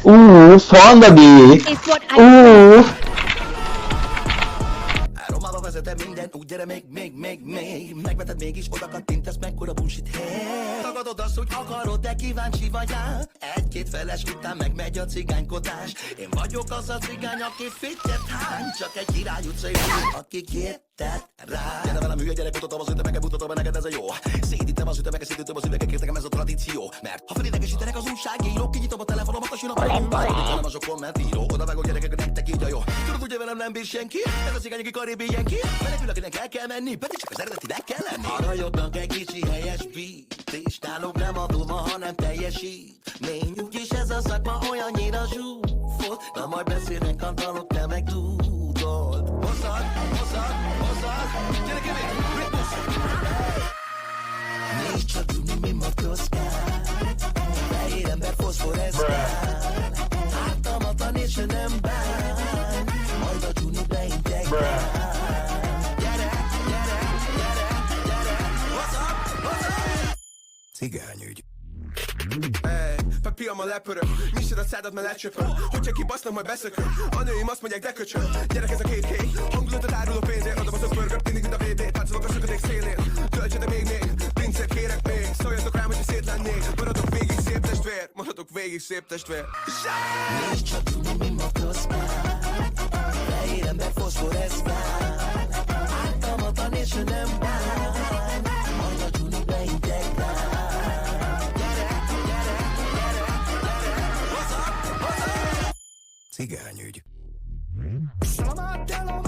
Falnabi! Is what I Romába vezetem minden, úgy gyere még megveted mégis oda kattintasz, mekkora bullshit head. Tagadod azt, hogy akarod, de kíváncsi vagy rá. Egy-két feles után megmegy a cigánykodás. Én vagyok az a cigány, aki fittyet hány. Csak egy király utcai fiú, aki kérted rá. Gyere velem hülye gyerek, mutatom az ütemeket, mutatom be neked ez a jó. Szédítem az ütemeket, szédítem az üvegek, nekem ez a tradíció. Mert ha felidegesítenek az újságírók, kinyitom a telefonomat, a sűn a velem az a kommentíró. Oda vágok gyerekek, nektek így a jó. Tudod, ugye velem nem bír senki, ez a cigány, aki karibien ki. Menekül, akinek el kell menni, pedig csak az eredetinek kell lenni. Arra jobbnak egy kicsi helyes beat, és nálunk nem a duma, hanem teljesít. Ményük is ez a szakma olyannyira zsúfolt, na majd beszélnek a dalok, te meg tudod. Hozzad, gyere Kevin, witness. Nézd csak tudni, mi motoszkál, fehér ember foszforeszkál. Ártalmatlan és ő nem bán, majd a Juni beintegrál. Cigányügy. Papírom a lepöröm, nyisd a szádat, mert lecsöpöm. Hogyha kibasznak, majd beszököm. A nőim azt mondják, de köcsöm. Gyerek, ez a két kék, hangulatot árul a pénzért. Adom azok pörgök, mindig mint a VB-t. Táncolok a szökadék szélén, töltse de még. Pincért kérek még, szóljatok rám, hogyha szét lennék. Maradok végig szép testvér, Nézd csak tudni, mi motoszkál, fehér ember foszforeszkál. Ártalmatlan és ő nem bán, majd a Juni beintegrál. Cigányügy. Szalamat el